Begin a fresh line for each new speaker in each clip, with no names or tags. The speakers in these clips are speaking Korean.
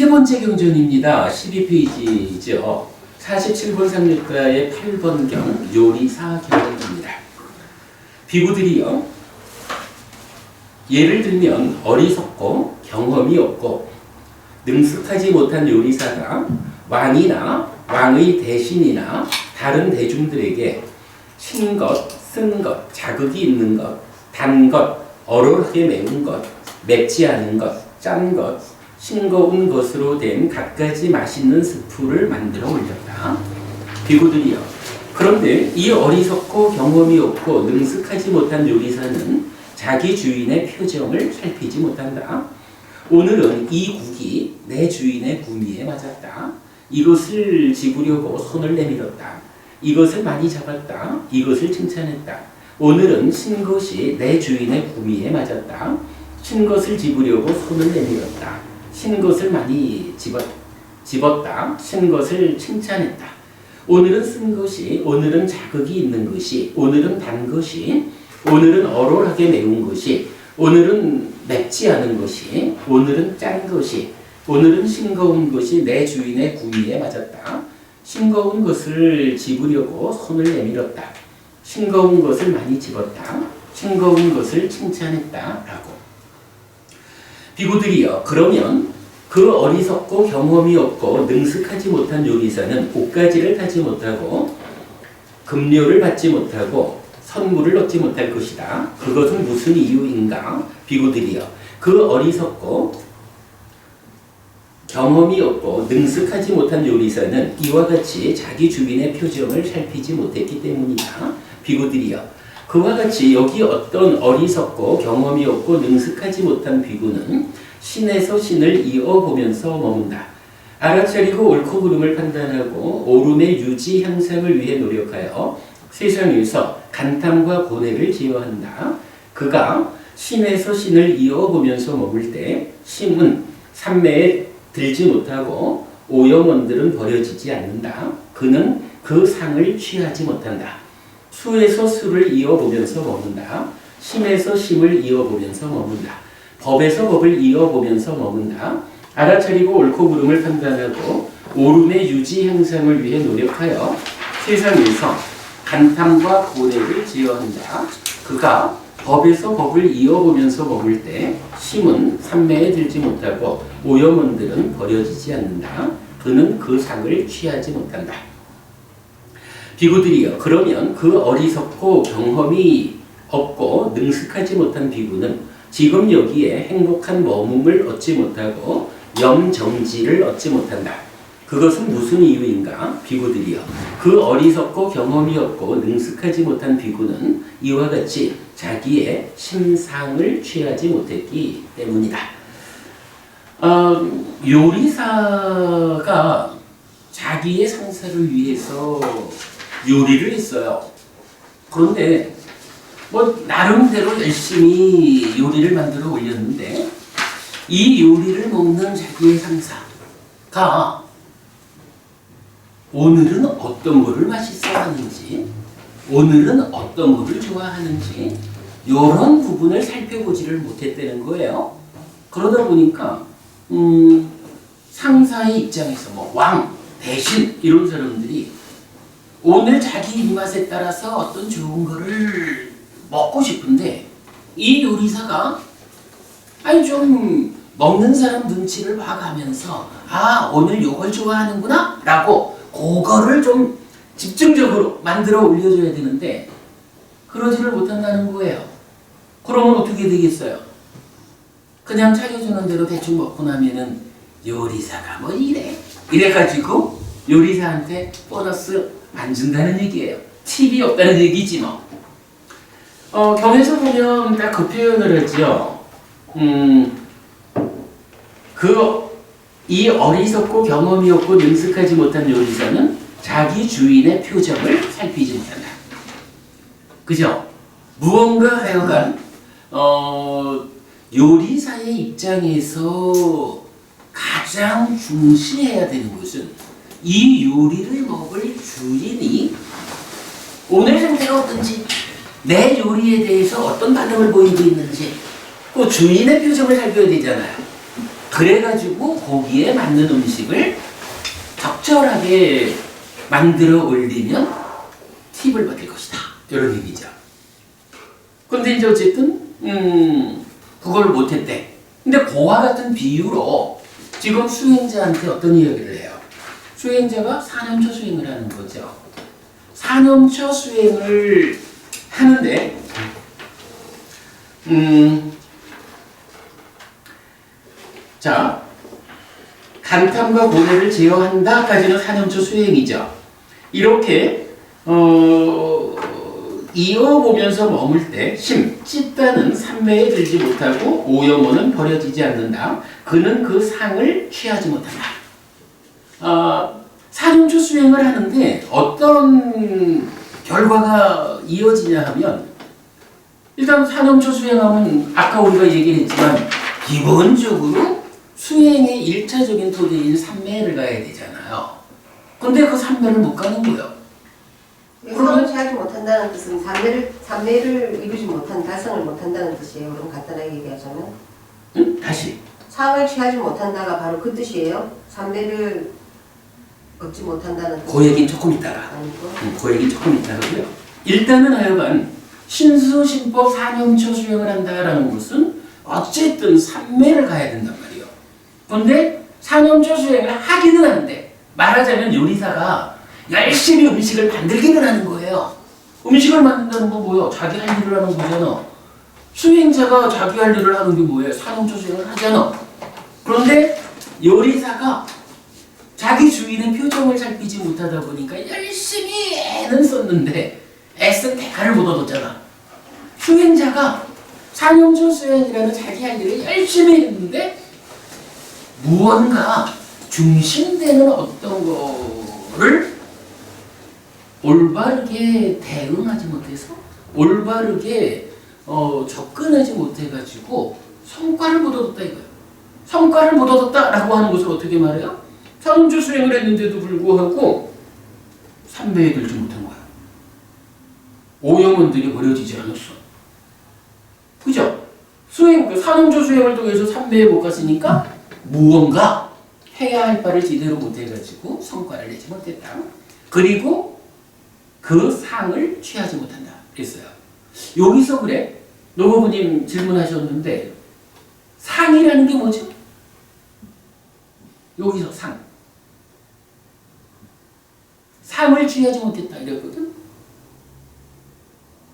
세 번째 경전입니다. 12페이지죠. 47번 상류가의 8번경 요리사 경전입니다. 비구들이요, 예를 들면 어리석고 경험이 없고 능숙하지 못한 요리사가 왕이나 왕의 대신이나 다른 대중들에게 신 것, 쓴 것, 자극이 있는 것, 단 것, 얼얼하게 매운 것, 맵지 않은 것, 짠 것, 싱거운 것으로 된 갖가지 맛있는 스프를 만들어 올렸다. 비구들이여, 그런데 이 어리석고 경험이 없고 능숙하지 못한 요리사는 자기 주인의 표정을 살피지 못한다. 오늘은 이 국이 내 주인의 구미에 맞았다. 이것을 집으려고 손을 내밀었다. 이것을 많이 잡았다. 이것을 칭찬했다. 오늘은 신 것이 내 주인의 구미에 맞았다. 신 것을 집으려고 손을 내밀었다. 신 것을 많이 집었다. 신 것을 칭찬했다. 오늘은 쓴 것이, 오늘은 자극이 있는 것이, 오늘은 단 것이, 오늘은 얼얼하게 매운 것이, 오늘은 맵지 않은 것이, 오늘은 짠 것이, 오늘은 싱거운 것이 내 주인의 구미에 맞았다. 싱거운 것을 집으려고 손을 내밀었다. 싱거운 것을 많이 집었다. 싱거운 것을 칭찬했다. 라고. 비구들이여, 그러면 그 어리석고 경험이 없고 능숙하지 못한 요리사는 옷가지를 타지 못하고 급료를 받지 못하고 선물을 얻지 못할 것이다. 그것은 무슨 이유인가? 비구들이여, 그 어리석고 경험이 없고 능숙하지 못한 요리사는 이와 같이 자기 주인의 표정을 살피지 못했기 때문이다. 비구들이여, 그와 같이 여기 어떤 어리석고 경험이 없고 능숙하지 못한 비구는 신에서 신을 이어보면서 머문다. 알아차리고 옳고 그름을 판단하고 옳음의 유지 향상을 위해 노력하여 세상에서 간탐과 고뇌를 제어한다. 그가 신에서 신을 이어보면서 머물 때 심은 산매에 들지 못하고 오염원들은 버려지지 않는다. 그는 그 상을 취하지 못한다. 수에서 수를 이어보면서 머문다. 심에서 심을 이어보면서 머문다. 법에서 법을 이어보면서 머문다. 알아차리고 옳고 그름을 판단하고 옳음의 유지 향상을 위해 노력하여 세상에서 간탐과 고뇌를 제어한다. 그가 법에서 법을 이어보면서 머물 때 심은 산매에 들지 못하고 오염원들은 버려지지 않는다. 그는 그 상을 취하지 못한다. 비구들이여, 그러면 그 어리석고 경험이 없고 능숙하지 못한 비구는 지금 여기에 행복한 머금을 얻지 못하고 염정지를 얻지 못한다. 그것은 무슨 이유인가? 비구들이여, 그 어리석고 경험이 없고 능숙하지 못한 비구는 이와 같이 자기의 신상을 취하지 못했기 때문이다. 요리사가 자기의 상사를 위해서 요리를 했어요. 그런데 뭐 나름대로 열심히 요리를 만들어 올렸는데 이 요리를 먹는 자기의 상사가 오늘은 어떤 거를 맛있어 하는지, 오늘은 어떤 거를 좋아하는지 이런 부분을 살펴보지를 못했다는 거예요. 그러다 보니까 상사의 입장에서 뭐 왕, 대신 이런 사람들이 오늘 자기 입맛에 따라서 어떤 좋은 거를 먹고 싶은데 이 요리사가 아니 좀 먹는 사람 눈치를 봐가면서 아, 오늘 요걸 좋아하는구나 라고 그거를 좀 집중적으로 만들어 올려줘야 되는데 그러지를 못한다는 거예요. 그러면 어떻게 되겠어요? 그냥 차려주는 대로 대충 먹고 나면은 요리사가 뭐 이래가지고 요리사한테 보너스 안 준다는 얘기예요. 팁이 없다는 얘기지 뭐. 경에서 보면 딱 그 표현을 하지요. 이 어리석고 경험이 없고 능숙하지 못한 요리사는 자기 주인의 표정을 살피지 못한다. 그죠? 무언가 하여간 요리사의 입장에서 가장 중시해야 되는 것은 이 요리를 먹을 주인이 오늘 상태가 어떤지, 내 요리에 대해서 어떤 반응을 보이고 있는지 그 주인의 표정을 살펴야 되잖아요. 그래가지고 거기에 맞는 음식을 적절하게 만들어 올리면 팁을 받을 것이다. 이런 얘기죠. 근데 이제 어쨌든 그걸 못했대. 근데 그와 같은 비유로 지금 수행자한테 어떤 이야기를 해요? 수행자가 4년초 수행을 하는 거죠. 4년초 수행을 하는데 자, 간탐과 고뇌를 제어한다까지는 4년초 수행이죠. 이렇게 이어보면서 머물 때 찢다는 삼매에 들지 못하고 오염원은 버려지지 않는다. 그는 그 상을 취하지 못한다. 4년초 수행을 하는데 어떤 결과가 이어지냐 하면 일단 4년초 수행하면 아까 우리가 얘기를 했지만 기본적으로 수행의 1차적인 토대인 삼매를 가야 되잖아요. 근데 그 삼매를 못 가는 거예요.
상을 취하지 못한다는 뜻은 삼매를 이루지 못한, 달성을 못한다는 뜻이에요. 그럼 간단하게 얘기하자면?
응? 다시.
상을 취하지 못한다가 바로 그 뜻이에요? 삼매를 얻지 못한다는 뜻.
그 얘기는 조금 있다가. 그 얘기는 조금 있다가고요. 일단은 하여간 신수신법 4년초 수행을 한다라는 것은 어쨌든 삼매를 가야 된단 말이에요. 그런데 4년초 수행을 하기는 하는데 말하자면 요리사가 열심히 음식을 만들기는 하는 거예요. 음식을 만든다는 건 뭐예요? 자기 할 일을 하는 거잖아. 수행자가 자기 할 일을 하는 게 뭐예요? 4년초 수행을 하잖아. 그런데 요리사가 자기 주인의 표정을 살피지 못하다 보니까 열심히 애는 썼는데 애쓴 대가를 못 얻었잖아. 수행자가 4년초 수행이라는 자기 할 일을 열심히 했는데 무언가 중심되는 어떤 거를 올바르게 대응하지 못해서 올바르게 접근하지 못해가지고 성과를 못 얻었다 이거예요. 성과를 못 얻었다라고 하는 것을 어떻게 말해요? 4년초 수행을 했는데도 불구하고 삼매에 들지 못한 거야. 오염원들이 버려지지 않았어. 그죠? 수행, 4년초 수행을 통해서 삼매에 못 갔으니까 무언가 해야 할 바를 제대로 못해가지고 성과를 내지 못했다. 그리고 그 상을 취하지 못한다. 그랬어요. 여기서 그래. 노고부님 질문하셨는데 상이라는 게 뭐죠? 여기서 상. 상을 취하지 못했다 이랬거든.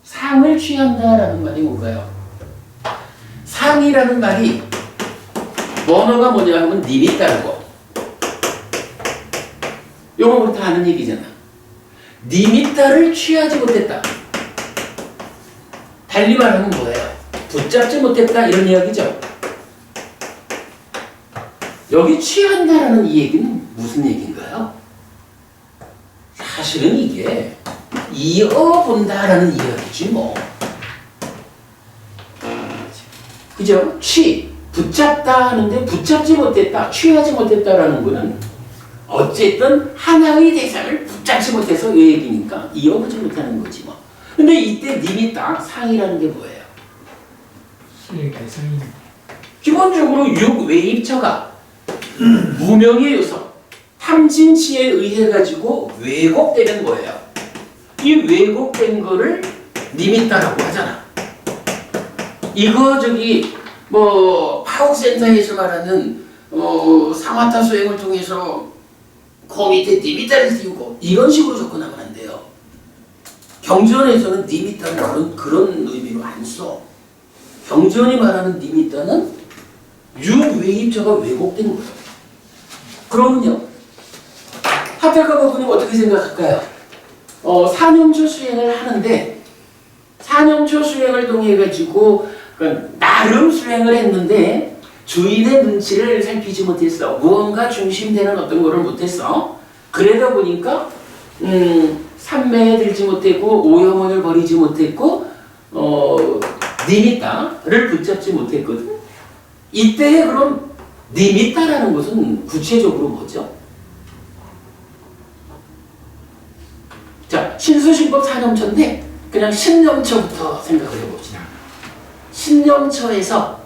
상을 취한다라는 말이 뭔가요? 상이라는 말이 원어가 뭐냐 하면 니미따라고. 요거 우리 다 아는 얘기잖아. 니미따를 취하지 못했다. 달리 말하면 뭐예요? 붙잡지 못했다 이런 이야기죠. 여기 취한다라는 이 얘기는 무슨 얘기인가요? 사실은 이게 이어본다라는 이야기지 뭐. 그죠? 붙잡다 하는데 붙잡지 못했다, 취하지 못했다라는 거는 어쨌든 하나의 대상을 붙잡지 못해서 이 얘기니까 이어보지 못하는 거지 뭐. 근데 이때 니미따 상이라는 게 뭐예요?
수행 대상이
기본적으로 육외입처가 무명의 요소, 탐진치에 의해 가지고 왜곡되는 거예요. 이 왜곡된 거를 니미따라고 하잖아. 이거 뭐 파옥센터에서 말하는 상화타 수행을 통해서 그 밑에 니미따를 띄우고 이런 식으로 접근하면 안 돼요. 경전에서는 니미따는 그런 의미로 안 써. 경전이 말하는 니미따는 육외입처가 왜곡된 거예요. 그러면요, 하필가 부부님 어떻게 생각할까요? 4년초 수행을 하는데 4년초 수행을 통해 가지고 나름 수행을 했는데 주인의 눈치를 살피지 못했어. 무언가 중심되는 어떤 거를 못했어. 그러다 보니까 삼매에 들지 못했고 오염원을 버리지 못했고 니미따를 붙잡지 못했거든. 이때에 그럼 니미따라는 것은 구체적으로 뭐죠? 자, 신수신법 4년초인데 그냥 신념처부터 생각을 해봅시다. 신념처에서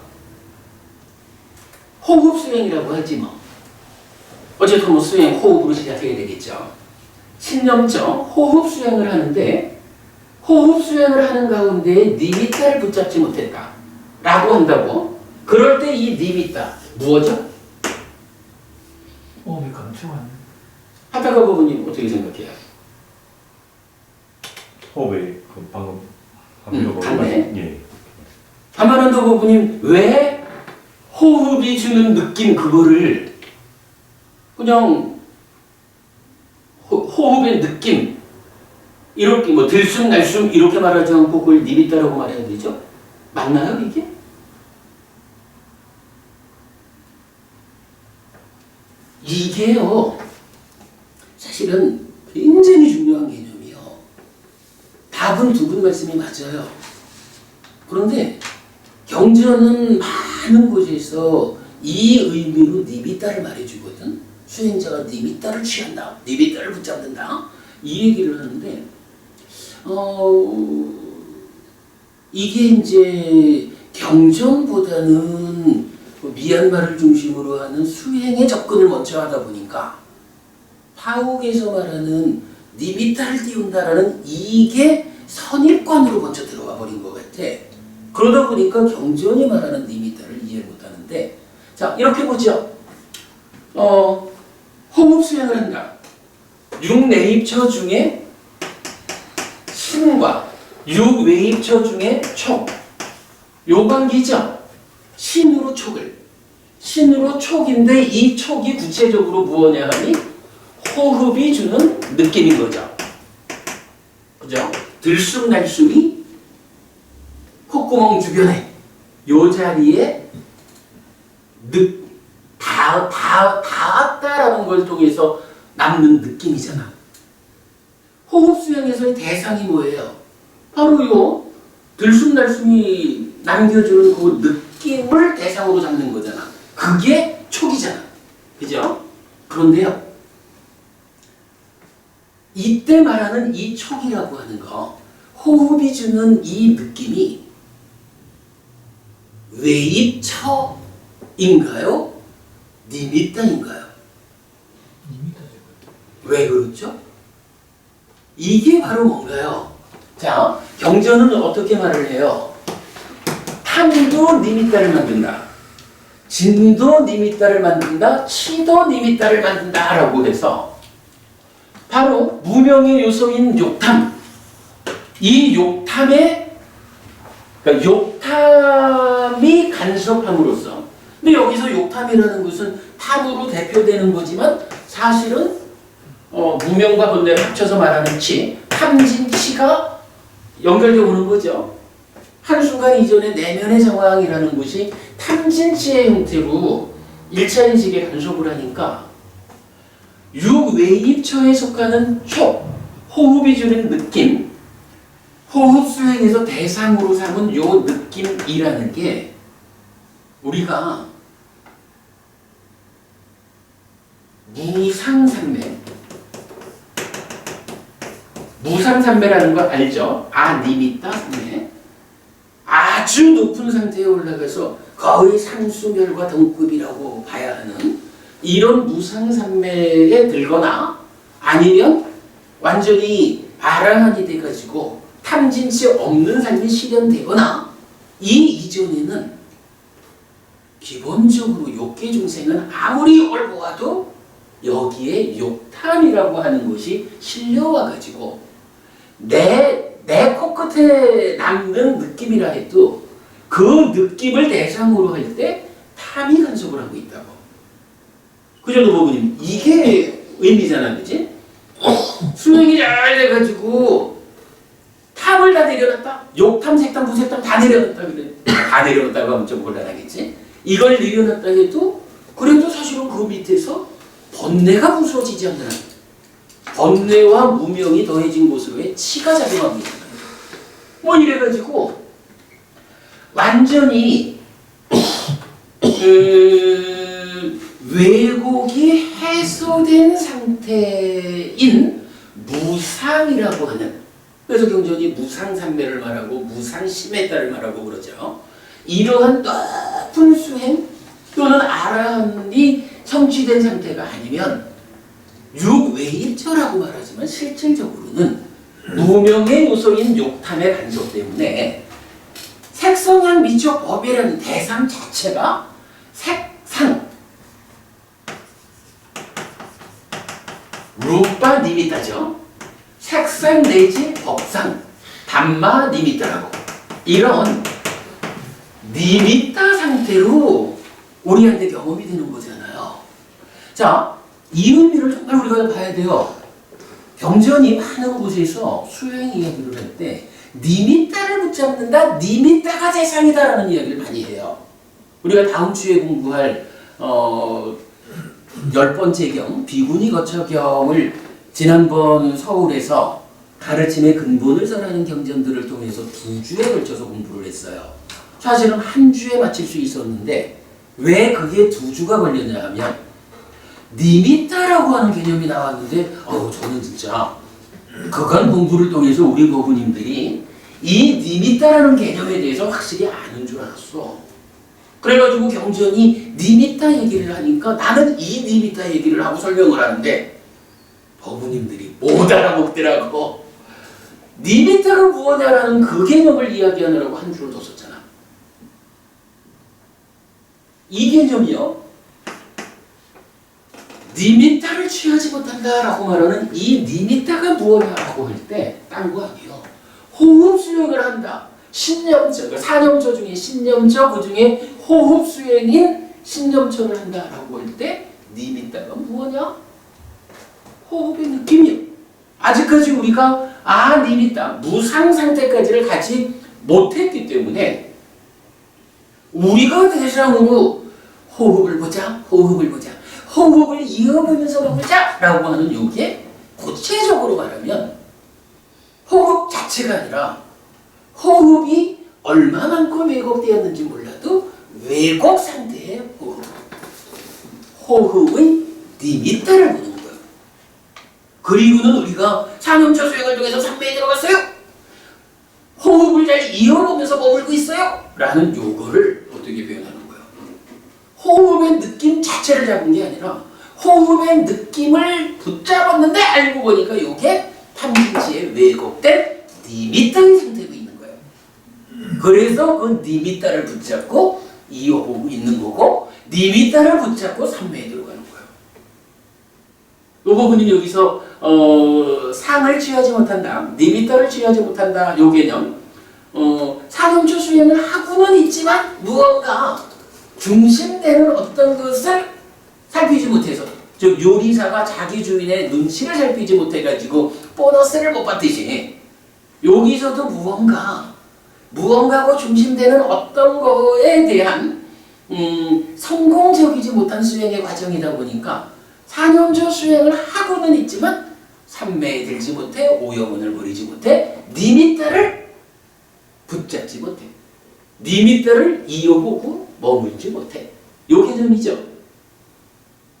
호흡 수행이라고 하지 뭐. 어쨌든 뭐 수행, 호흡으로 시작해야 되겠죠. 신념적 호흡 수행을 하는데 호흡 수행을 하는 가운데 니미타를 붙잡지 못했다 라고 한다고. 그럴 때 이 니미타 무엇이죠?
호흡이 감춰가는.
하다가 부부님 어떻게 생각해요?
호흡에 그 방금 하려고
갔네.
예.
하마난도 부부님 왜 호흡이 주는 느낌 그거를 그냥 호흡의 느낌 이렇게 뭐 들숨 날숨 이렇게 말하지 않고 그걸 니미타라고 말해야 되죠? 맞나요 이게? 이게요 사실은 굉장히 중요한 개념이요. 답은 두 분 말씀이 맞아요. 그런데 경전은 많은 곳에서 이 의미로 니미타를 말해주거든. 수행자가 니미타를 취한다, 니미타를 붙잡는다 이 얘기를 하는데 이게 이제 경전보다는 미얀마를 중심으로 하는 수행의 접근을 먼저 하다 보니까 파옥에서 말하는 니미타를 띄운다라는 이게 선입관으로 먼저 들어가 버린 것 같아. 그러다 보니까 경전이 말하는 니미타를 이해 못하는데 자 이렇게 보죠. 호흡 수행을 한다. 6내입처 중에 신과 6외입처 중에 촉. 요 관계죠. 신으로 촉을. 신으로 촉인데 이 촉이 구체적으로 무엇냐 하니 호흡이 주는 느낌인 거죠. 그죠? 들숨 날숨이 콧구멍 주변에 요 자리에 닿았다라는 걸 통해서 남는 느낌이잖아. 호흡 수행에서의 대상이 뭐예요? 바로 요 들숨 날숨이 남겨주는 그 느낌을 대상으로 잡는 거잖아. 그게 촉이잖아. 그죠? 그런데요. 이때 말하는 이 촉이라고 하는 거, 호흡이 주는 이 느낌이 외입처인가요? 니미타인가요?
니미타죠.
왜 그렇죠? 이게 바로 뭔가요? 자, 경전은 어떻게 말을 해요? 탐도 니미타를 만든다. 진도 니미타를 만든다. 치도 니미타를 만든다. 라고 해서 바로 무명의 요소인 욕탐. 이 욕탐의 그러니까 욕탐이 간섭함으로써 근데 여기서 욕탐이라는 것은 탐으로 대표되는 거지만 사실은 무명과 본래를 합쳐서 말하는 치, 탐진치가 연결되어 오는 거죠. 한순간 이전의 내면의 상황이라는 것이 탐진치의 형태로 1차 인식에 간섭을 하니까 육외입처에 속하는 촉, 호흡이 주는 느낌, 호흡 수행에서 대상으로 삼은 요 느낌이라는 게 우리가 무상삼매라는 거 알죠? 니미타 삼매. 아주 높은 상태에 올라가서 거의 상수멸과 동급이라고 봐야 하는 이런 무상삼매에 들거나 아니면 완전히 아라한이 돼가지고 탐진치 없는 삶이 실현되거나 이 이전에는 기본적으로 욕계 중생은 아무리 얼고와도 여기에 욕탐이라고 하는 것이 실려와가지고 내 코끝에 남는 느낌이라 해도 그 느낌을 대상으로 할 때 탐이 간섭을 하고 있다고. 그죠, 노부부님? 이게 의미잖아, 그지? 수행이 잘 돼가지고 탐을 다 내려놨다. 욕탐, 색탐, 부색탐 다 내려놨다. 그래. 다 내려놨다고 하면 좀 곤란하겠지? 이걸 내려놨다 해도 그래도 사실은 그 밑에서 번뇌가 부서지지 않는 번뇌와 무명이 더해진 곳으로의 치가 작용합니다. 뭐 이래가지고 완전히 왜곡이 해소된 상태인 무상이라고 하는 그래서 경전이 무상삼매를 말하고 무상심에따를 말하고 그러죠. 이러한 높은 수행 또는 아란이 성취된 상태가 아니면 육외입처라고 말하지만 실질적으로는 무명의 요소인 욕탐의 간섭 때문에 색성향 미적 법이라는 대상 자체가 색상 루파 니미타죠. 색상 내지 법상 담마 니미타라고 이런 니미타 상태로 우리한테 경험이 되는 거잖아요. 자, 이 의미를 정말 우리가 봐야 돼요. 경전이 많은 곳에서 수행 이야기를 할 때 니미타를 붙잡는다, 니미타가 대상이다라는 이야기를 많이 해요. 우리가 다음 주에 공부할 10번째 경, 비구니 거처경을 지난번 서울에서 가르침의 근본을 설하는 경전들을 통해서 2주에 걸쳐서 공부를 했어요. 사실은 한 주에 마칠 수 있었는데 왜 그게 2주가 걸렸냐 하면 니미타라고 하는 개념이 나왔는데 저는 진짜 그간 공부를 통해서 우리 고부님들이 이 니미타라는 개념에 대해서 확실히 아는 줄 알았어. 그래가지고 경전이 니미타 얘기를 하니까 나는 이 니미타 얘기를 하고 설명을 하는데 법부님들이 못 알아먹더라고. 니미타가 무엇이냐라는 그 개념을 이야기하느라고 한 줄을 더 썼잖아. 이 개념이요. 니미타를 취하지 못한다라고 말하는 이 니미타가 무엇이냐라고 할 때 딴 거 아니에요. 호흡 수행을 한다. 신념처, 사념처 중에 신념처, 그 중에 호흡 수행인 신념처를 한다라고 할 때 니미타가 무엇이냐? 호흡의 느낌이요. 아직까지 우리가 니미타, 무상 상태까지를 가지 못했기 때문에 우리가 대상으로 호흡을 보자, 호흡을 보자, 호흡을 이어보면서 보자 라고 하는 요게 구체적으로 말하면 호흡 자체가 아니라 호흡이 얼마만큼 왜곡되었는지 몰라도 왜곡 상태의 호흡, 호흡의 니미타를 보는 거예요. 그리고는 우리가 상염처 수행을 통해서 삼매에 들어갔어요. 호흡을 잘 이어보면서 머물고 있어요. 라는 요거를 어떻게 표현하는 거예요? 호흡의 느낌 자체를 잡은 게 아니라 호흡의 느낌을 붙잡았는데 알고 보니까 요게 탐진치에 왜곡된 니미타의 상태로 있는 거예요. 그래서 그 니미타를 붙잡고 이어보고 있는 거고 니미타를 붙잡고 삼매에 들어가는 거예요. 요 부분이 여기서 상을 취하지 못한다, 니미타를 취하지 못한다 요 개념 사념처 수행을 하고는 있지만 무언가 중심되는 어떤 것을 살피지 못해서 즉 요리사가 자기 주인의 눈치를 살피지 못해가지고 보너스를 못 받듯이 여기서도 무언가고 중심되는 어떤 거에 대한 성공적이지 못한 수행의 과정이다 보니까 사념처 수행을 하고는 있지만 삼매에 들지 못해 오영혼을 버리지 못해 니미타를 붙잡지 못해 니미타를 이어보고 머물지 못해 요 개념이죠.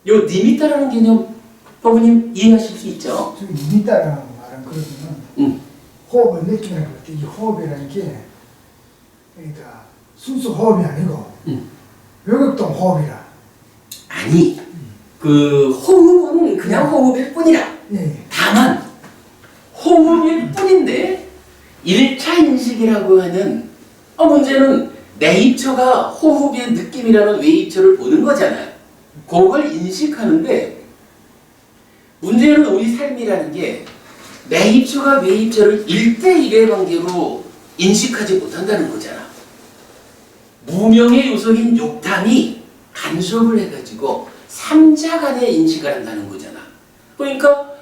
요 니미타라는 개념 법부님 이해하실 수 있죠?
저 니미타라는 말은 그러면 호흡을 느끼는 것. 이 호흡이라는 게 그러니까 순수 호흡이 아니고 외곽동 호흡이라.
아니 그 호흡은 그냥 호흡일 뿐이라.
예.
다만 호흡일 뿐인데 1차 인식이라고 하는 문제는 내입처가 호흡의 느낌이라는 외입처를 보는 거잖아요. 그걸 인식하는데 문제는 우리 삶이라는 게 내입처가 외입처를 1대1의 관계로 인식하지 못한다는 거잖아. 무명의 요소인 욕탐이 간섭을 해가지고 3자 간의 인식을 한다는 거잖아. 그러니까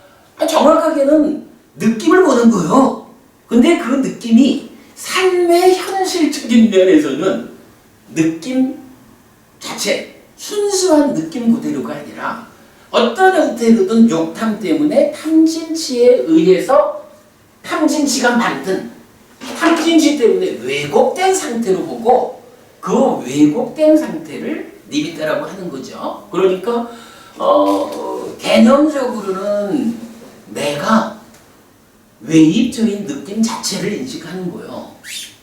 정확하게는 느낌을 보는 거예요. 근데 그 느낌이 삶의 현실적인 면에서는 느낌 자체, 순수한 느낌 그대로가 아니라 어떤 형태로든 욕탐 때문에 탐진치에 의해서 탐진치가 만든 탐진치 때문에 왜곡된 상태로 보고 그 왜곡된 상태를 니미타라고 하는 거죠. 그러니까 개념적으로는 내가 외입적인 느낌 자체를 인식하는 거예요.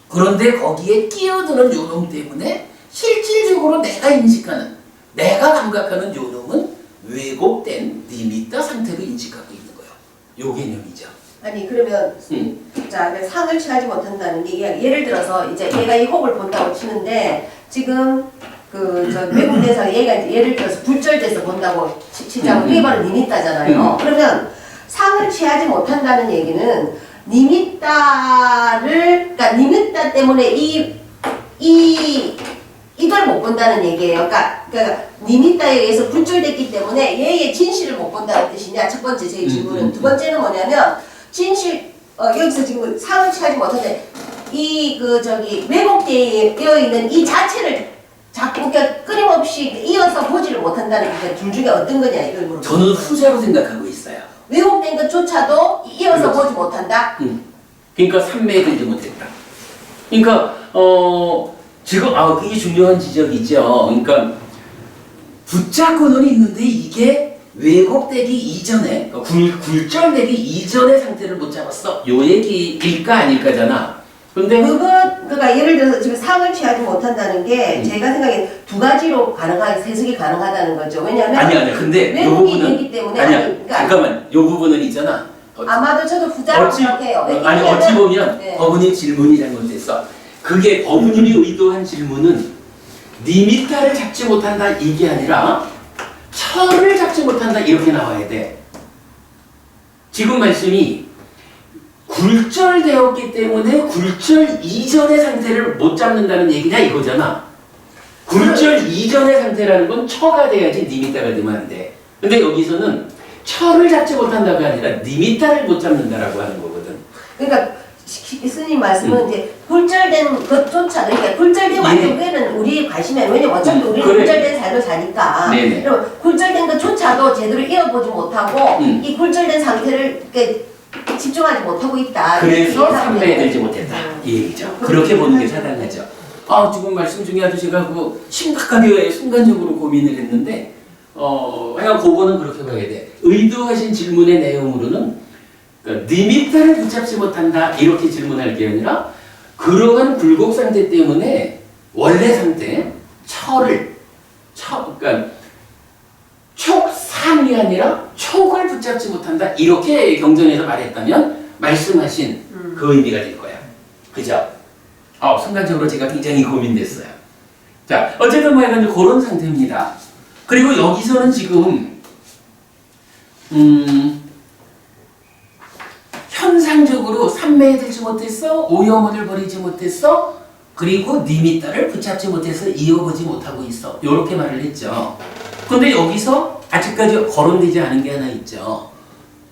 그런데 거기에 끼어드는 요놈 때문에 실질적으로 내가 인식하는 내가 감각하는 요 놈은 왜곡된 리미터 상태로 인식하고 있는 거예요. 요 개념이죠.
아니 그러면 자 상을 취하지 못한다는 게 예를 들어서 이제 얘가 이 혹을 본다고 치는데 지금 그저 외국 대상 얘가 예를 들어서 굴절돼서 본다고 치자고 이게 바로 니미따잖아요. 그러면 상을 취하지 못한다는 얘기는 니미따를 그러니까 니미따 때문에 이걸 못 본다는 얘기예요. 그러니까 니미따에 의해서 굴절됐기 때문에 얘의 진실을 못 본다는 뜻이냐. 첫 번째 제 질문은. 두 번째는 뭐냐면 진실 여기서 지금 상을 취하지 못하는데 왜곡되어 있는 이 자체를 자꾸 그러니까 끊임없이 이어서 보지를 못한다는 게 둘 중에 어떤 거냐 이걸 물어보는
저는
거예요.
후자로 생각하고 있어요.
왜곡된 것조차도 이어서
그렇지.
보지 못한다.
그러니까 삼매에 들지 못했다. 그러니까 지금 그게 중요한 지적이죠. 그러니까 붙잡고는 있는데 이게 왜곡되기 이전에 굴절되기 이전의 상태를 못 잡았어. 요 얘기일까 아닐까잖아. 근데
그러니까 예를 들어서 지금 상을 취하지 못한다는 게 제가 생각에 두 가지로 해석이 가능하다는 거죠. 왜냐하면
아니야. 근데 요
왜곡이
부분은
되기 때문에
아니야.
그러니까
잠깐만. 요 부분은 있잖아.
아마도 저도 후자로 생각해요.
아니 어찌 보면
네.
법원님 질문이 잘못됐어. 그게 법원님이 의도한 질문은 리미터를 잡지 못한다 이게 아니라 철을 잡지 못한다 이렇게 나와야 돼. 지금 말씀이 굴절되었기 때문에 굴절 이전의 상태를 못 잡는다는 얘기냐 이거잖아. 굴절 이전의 상태라는 건 처가 돼야지 리미터가 되면 안 돼. 근데 여기서는 철을 잡지 못한다가 아니라 리미터를 못 잡는다라고 하는 거거든.
그러니까 스님 말씀은 이제 굴절된 것조차 그러니까 굴절된 완전에는 우리 관심이 아니에요. 왜냐면 어차피 우리는
그래.
굴절된 삶을 사니까.
네네.
그럼 굴절된 것조차도 제대로 이어보지 못하고 이 굴절된 상태를 이렇게 집중하지 못하고 있다.
그래서 삼매에 들지 못했다 이 얘기죠. 그렇게 보는 게 타당하죠. 지금 말씀 중에 아주 제가 심각하게 순간적으로 고민을 했는데 하여간 그거는 그렇게 봐야 돼. 의도하신 질문의 내용으로는 그러니까 리미터를 붙잡지 못한다 이렇게 질문할 게 아니라 그러한 굴곡 상태 때문에 원래 상태 그러니까 촉상이 아니라 촉을 붙잡지 못한다 이렇게 경전에서 말했다면 말씀하신 그 의미가 될 거야. 그죠? 순간적으로 제가 굉장히 고민됐어요. 자, 어쨌든 약간 그런 상태입니다. 그리고 여기서는 지금 현상적으로 삼매에 들지 못했어, 오염원을 버리지 못했어, 그리고 니미따를 붙잡지 못해서 이어보지 못하고 있어. 이렇게 말을 했죠. 근데 여기서 아직까지 거론되지 않은 게 하나 있죠.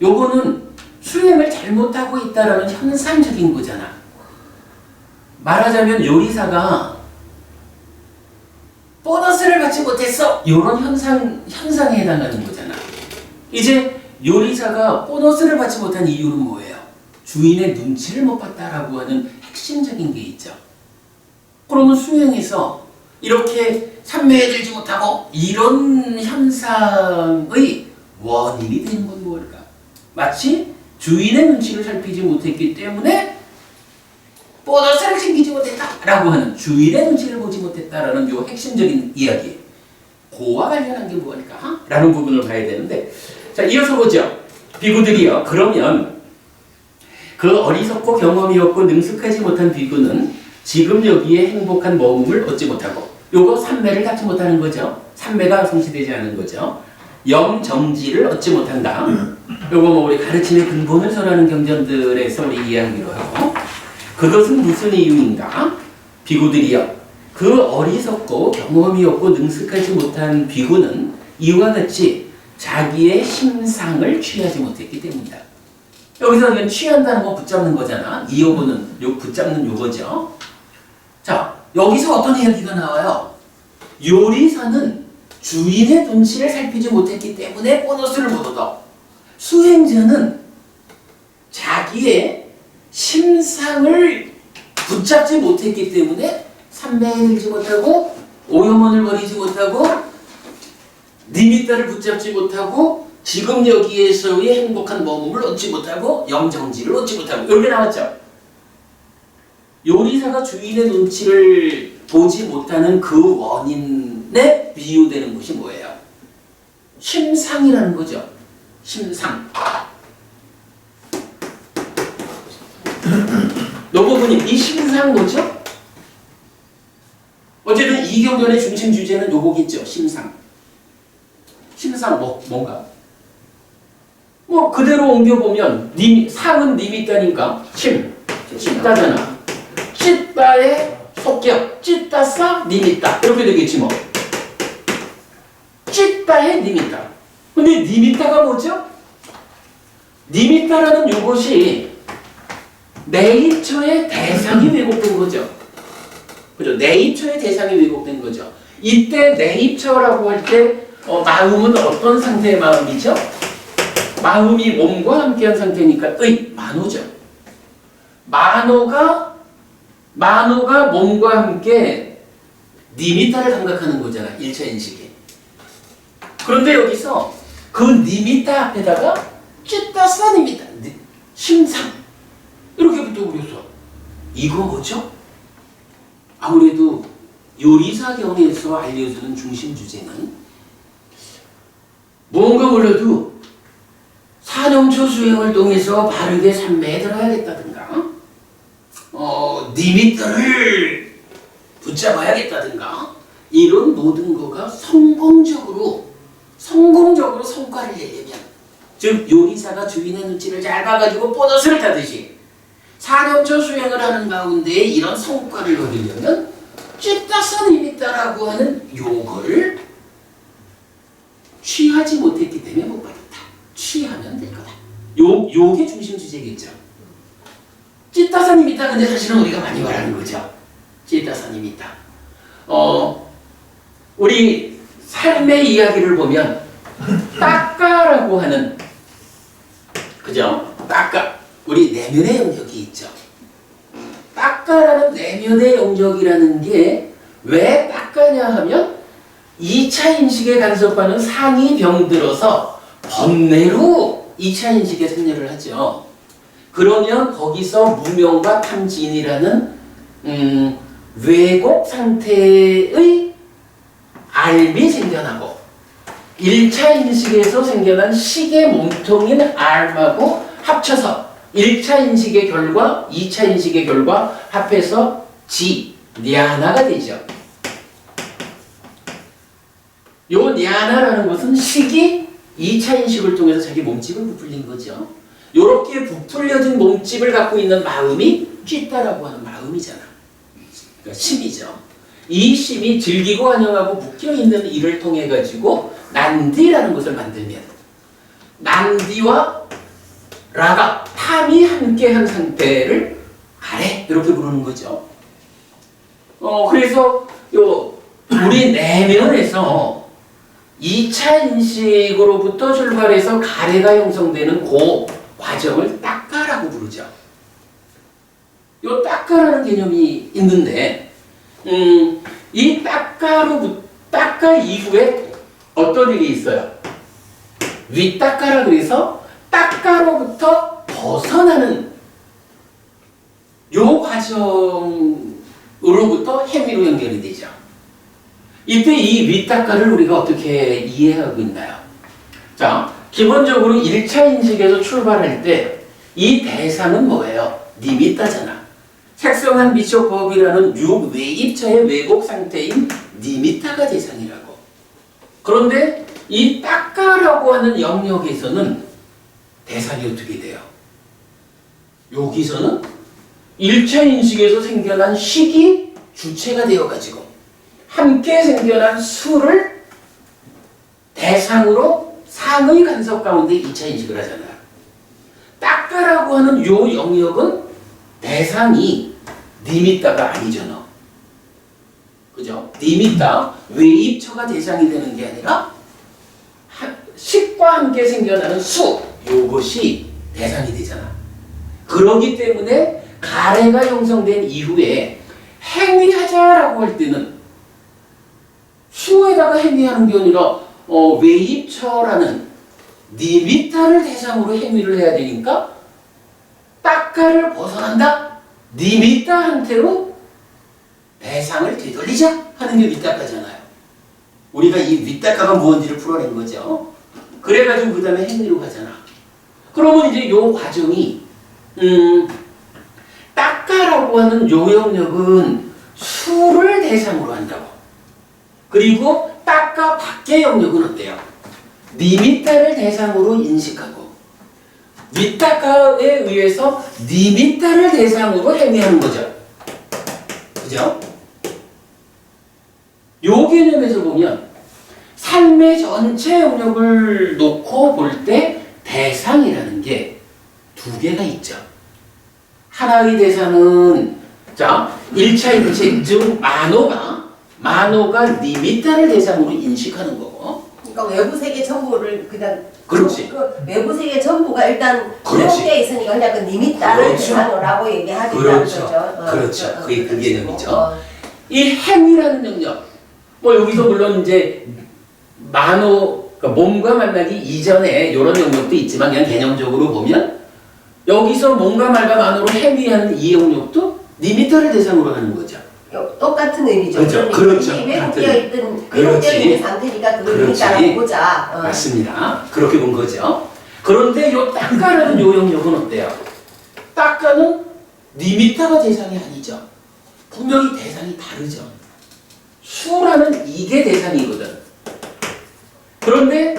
요거는 수행을 잘못하고 있다라는 현상적인 거잖아. 말하자면 요리사가 보너스를 받지 못했어. 이런 현상에 해당하는 거잖아. 이제 요리사가 보너스를 받지 못한 이유는 뭐예요? 주인의 눈치를 못 봤다라고 하는 핵심적인 게 있죠. 그러면 수행에서 이렇게 삼매에 들지 못하고 이런 현상의 원인이 되는 건 뭘까? 마치 주인의 눈치를 살피지 못했기 때문에 보너스를 챙기지 못했다라고 하는 주인의 눈치를 보지 못했다라는 요 핵심적인 이야기. 그와 관련한 게 뭘까? 라는 부분을 봐야 되는데 자 이어서 보죠. 비구들이요. 그러면 그 어리석고 경험이 없고 능숙하지 못한 비구는 지금 여기에 행복한 머금을 얻지 못하고 요거 삼매를 갖지 못하는 거죠. 삼매가 성취되지 않은 거죠. 영정지를 얻지 못한다. 요거 우리 가르침의 근본을 설하는 경전들에서 우리 이야기로 하고 그것은 무슨 이유인가? 비구들이여. 그 어리석고 경험이 없고 능숙하지 못한 비구는 이와 같이 자기의 심상을 취하지 못했기 때문이다. 여기서 취한다는 거 붙잡는 거잖아. 이어보는 붙잡는 요거죠. 자, 여기서 어떤 이야기가 나와요? 요리사는 주인의 눈치를 살피지 못했기 때문에 보너스를 못 얻어. 수행자는 자기의 심상을 붙잡지 못했기 때문에 삼매에 들지 못하고 오염원을 버리지 못하고 니미따를 붙잡지 못하고 지금 여기에서의 행복한 머금을 얻지 못하고 영정지를 얻지 못하고 이렇게 나왔죠. 요리사가 주인의 눈치를 보지 못하는 그 원인의 비유되는 것이 뭐예요? 심상이라는 거죠. 심상. 노부부님, 이 심상 뭐죠? 어쨌든 이경전의 중심 주제는 요거겠죠. 심상. 심상 뭔가? 뭐 그대로 옮겨보면 상은 니미따니까 찢다잖아. 찢다의 속격, 찢다싸 니미따 이렇게 되겠지 뭐. 찢다의 니미따. 근데 니미따가 뭐죠? 니미따라는 요것이 네이처의 대상이 왜곡된 거죠. 그죠? 네이처의 대상이 왜곡된 거죠. 이때 네이처라고 할 때 마음은 어떤 상태의 마음이죠? 마음이 몸과 함께한 상태니까 만호죠. 만호가 몸과 함께 니미따를 감각하는 거잖아. 1차 인식이. 그런데 여기서 그 니미따 앞에다가 찢다싸 니미따 심상 이렇게 붙어버려서 이거 뭐죠? 아무래도 요리사경에서 알려주는 중심 주제는 뭔가 몰라도 사념초 수행을 통해서 바르게 삼매에 들어야겠다든가 니미따를 붙잡아야겠다든가 이런 모든 거가 성공적으로 성과를 내려면 즉 요리사가 주인의 눈치를 잘 봐가지고 보너스를 타듯이 사념초 수행을 하는 가운데 이런 성과를 얻으려면 찢다싸 니미따라고 하는 요걸 취하지 못했기 때문에 못 받았다. 취하면 될 거다. 요게 중심 주제겠죠. 찢다싸 니미따 근데 사실은 우리가 많이 말하는 거죠. 찢다싸 니미따. 우리 삶의 이야기를 보면 따까라고 하는 그죠? 따까 우리 내면의 영역이 있죠. 따까라는 내면의 영역이라는 게 왜 따까냐 하면 2차 인식에 간섭하는 상이 병들어서 번뇌로 2차 인식에 생려를 하죠. 그러면 거기서 무명과 탐진이라는 왜곡 상태의 알이 생겨나고 1차 인식에서 생겨난 식의 몸통인 알하고 합쳐서 1차 인식의 결과, 2차 인식의 결과 합해서 냐나가 되죠. 요 냐나라는 것은 식이 2차 인식을 통해서 자기 몸집을 부풀린 거죠. 요렇게 부풀려진 몸집을 갖고 있는 마음이 쥐따라고 하는 마음이잖아. 그러니까 심이죠. 이 심이 즐기고 환영하고 묶여있는 이를 통해 가지고 난디라는 것을 만들면 난디와 라가 탐이 함께한 상태를 아래 이렇게 부르는 거죠. 그래서 우리 내면에서 2차 인식으로부터 출발해서 가래가 형성되는 그 과정을 따까라고 부르죠. 요 따까라는 개념이 있는데 이 따까 이후에 어떤 일이 있어요? 윗따까라 그래서 따까로부터 벗어나는 요 과정으로부터 행위로 연결이 되죠. 이때 이 윗따까를 우리가 어떻게 이해하고 있나요? 자, 기본적으로 1차 인식에서 출발할 때 이 대상은 뭐예요? 니미따잖아. 색성한 미촉법이라는 외입처의 왜곡 상태인 니미따가 대상이라고. 그런데 이 따까라고 하는 영역에서는 대상이 어떻게 돼요? 여기서는 1차 인식에서 생겨난 식이 주체가 되어가지고 함께 생겨난 수를 대상으로 상의 간섭 가운데 2차 인식을 하잖아요. 따까라고 하는 요 영역은 대상이 니미따가 아니잖아. 그죠? 니미따, 외입처가 대상이 되는 게 아니라 식과 함께 생겨나는 수, 요것이 대상이 되잖아. 그러기 때문에 가래가 형성된 이후에 행위하자라고 할 때는 수에다가 행위하는 게 아니라 외입처라는 니미따를 대상으로 행위를 해야 되니까 따까를 벗어난다? 니미따한테로 대상을 되돌리자 하는 게 윗따까잖아요. 우리가 이 윗닦아가 무언지를 풀어낸 거죠. 그래가지고 그 다음에 행위로 가잖아. 그러면 이제 요 과정이 닦아라고 하는 요 영역은 수를 대상으로 한다고. 그리고 닦아 밖의 영역은 어때요? 니미타를 대상으로 인식하고 윗닦아에 의해서 니미타를 대상으로 행위하는 거죠. 그죠? 요 개념에서 보면 삶의 전체 영역을 놓고 볼 때 대상이라는 게 두 개가 있죠. 하나의 대상은 자 1차 인식 즉 만호가 니미타를 대상으로 인식하는 거고
그러니까 외부 세계 전부를 그냥
그렇지.
그 외부 세계 전부가 일단
그렇지.
구성되어 있으니까 그냥 그 니미따를
그렇죠.
대상으로라고 얘기하겠다는
그렇죠.
거죠.
그렇죠. 그게 그 개념이죠. 이 행위라는 영역 뭐 여기서 물론 이제 그러니까 몸과 만나기 이전에 이런 영역도 있지만 그냥 개념적으로 보면 여기서 몸과 만으로 행위하는 이 영역도 니미터를 대상으로 하는 거죠.
똑같은 의미죠.
그렇죠. 그렇죠.
왜곡되어 있는 상태니까 그걸 니미따라고 보자.
맞습니다. 그렇게 본 거죠. 그런데 요 닦아라는 요 영역은 어때요? 닦아는 니미타가 대상이 아니죠. 분명히 대상이 다르죠. 수라는 이게 대상이거든. 그런데